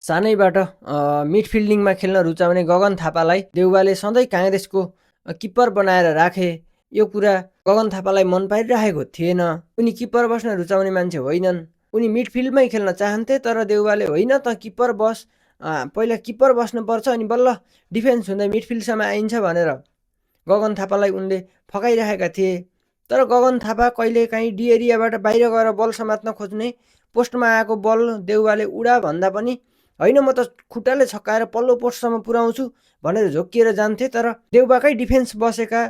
सानैबाट मिडफिल्डिङमा खेल्न रुचाउने गगन थापालाई देउवाले सधैँ काङ्ग्रेसको किप्पर बनाएर राखे। यो कुरा गगन थापालाई मन पारिरहेको थिएन। उनी किप्पर बस्न रुचाउने मान्छे होइनन्। उनी मिडफिल्डमै खेल्न चाहन्थे, तर देउवाले होइन त किप्पर बस, पहिला किप्पर बस्नुपर्छ अनि बल्ल डिफेन्स हुँदै मिडफिल्डसम्म आइन्छ भनेर गगन थापालाई उनले फकाइरहेका थिए। तर गगन थापा कहिलेकाहीँ डी एरियाबाट बाहिर गएर बल समात्न खोज्ने, पोस्टमा आएको बल देउवाले उडा भन्दा पनि होइन म त खुट्टाले छक्काएर पल्लो पोस्टसम्म पुर्याउँछु भनेर झोक्किएर जान्थे। तर देउबाकै डिफेन्स बसेका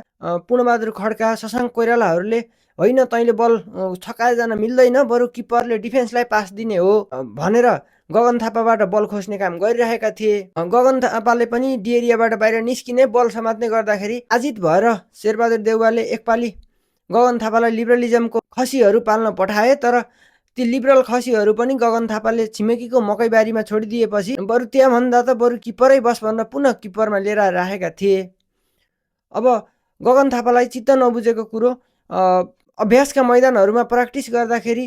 पूर्णबहादुर खड्का, शशाङ्क कोइरालाहरूले होइन तैँले बल छक्काएर जान मिल्दैन, बरु किप्परले डिफेन्सलाई पास दिने हो भनेर गगन थापाबाट बल खोज्ने काम गरिरहेका थिए। गगन थापाले पनि डी एरियाबाट बाहिर निस्किने, बल समात्ने गर्दाखेरि आजित भएर शेरबहादुर देउवाले एकपालि गगन थापालाई लिबरलिजमको खसीहरू पाल्न पठाए। तर ती लिबरल खसीहरू पनि गगन थापाले छिमेकीको मकैबारीमा छोडिदिएपछि बरु त्यहाँभन्दा त बरु किप्परै बस भनेर पुनः किप्परमा लिएर राखेका थिए। अब गगन थापालाई चित्त नबुझेको कुरो, अभ्यासका मैदानहरूमा प्र्याक्टिस गर्दाखेरि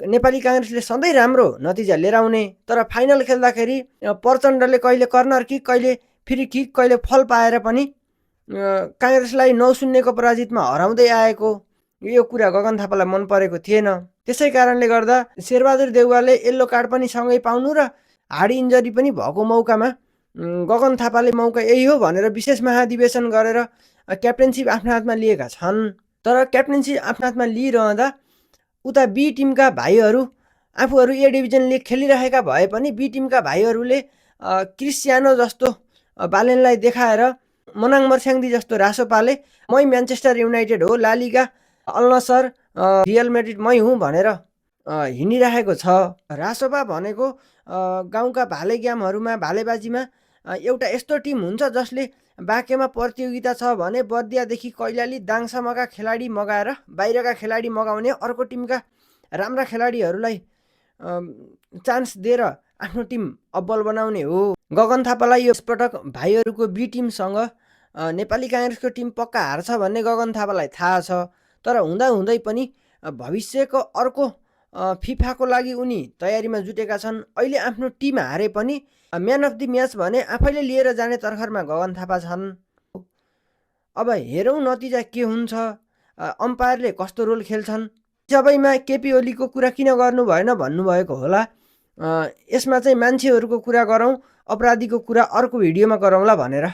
नेपाली काङ्ग्रेसले सधैँ राम्रो नतिजा लिएर आउने, तर फाइनल खेल्दाखेरि प्रचण्डले कहिले कर्नर किक, कहिले फ्री किक, कहिले फल पाएर पनि काङ्ग्रेसलाई नौशून्यको पराजितमा हराउँदै आएको, यो कुरा गगन थापालाई मन परेको थिएन। त्यसै कारणले गर्दा शेरबहादुर देउवाले येल्लो कार्ड पनि सँगै पाउनु र हार्ड इन्जरी पनि भएको मौकामा गगन थापाले मौका यही हो भनेर विशेष महाधिवेशन गरेर क्याप्टेनसिप आफ्नो हातमा लिएका छन्। तर क्याप्टेनसिप आफ्नो हातमा लिइरहँदा उता बी टिमका भाइहरू, आफूहरू ए डिभिजन लिग खेलिरहेका भए पनि बी टिमका भाइहरूले क्रिस्टियानो जस्तो बालेनलाई देखाएर मनाङ मर्स्याङ्दी जस्तो रासोपाले मै म्यान्चेस्टर युनाइटेड हो, लालिगा, अल्नसर, रियल मेड्रिड मै हुँ भनेर हिँडिरहेको छ। रासोपा भनेको गाउँका भाले ग्यामहरूमा, भालेबाजीमा एउटा यस्तो टिम हुन्छ जसले बाँकेमा प्रतियोगिता छ भने बर्दियादेखि कैलाली दाङसम्मका खेलाडी मगाएर बाहिरका खेलाडी मगाउने, अर्को टिमका राम्रा खेलाडीहरूलाई चान्स दिएर आफ्नो टिम अब्बल बनाउने हो। गगन थापालाई यसपटक भाइहरूको बी टिमसँग नेपाली काङ्ग्रेसको टिम पक्का हार्छ भन्ने गगन थापालाई थाहा छ। तर हुँदाहुँदै पनि भविष्यको अर्को फिफाको लागि उनी तयारीमा जुटेका छन्। अहिले आफ्नो टिम हारे पनि म्यान अफ द म्याच भने आफैले लिएर जाने तर्खरमा गगन थापा छन्। अब हेरौँ नतिजा के हुन्छ, अम्पायरले कस्तो रोल खेल्छन्। सबैमा केपी ओलीको कुरा किन गर्नु भएन भन्नुभएको होला। यसमा चाहिँ मान्छेहरूको कुरा गरौँ, अपराधीको कुरा अर्को भिडियोमा गरौँला भनेर।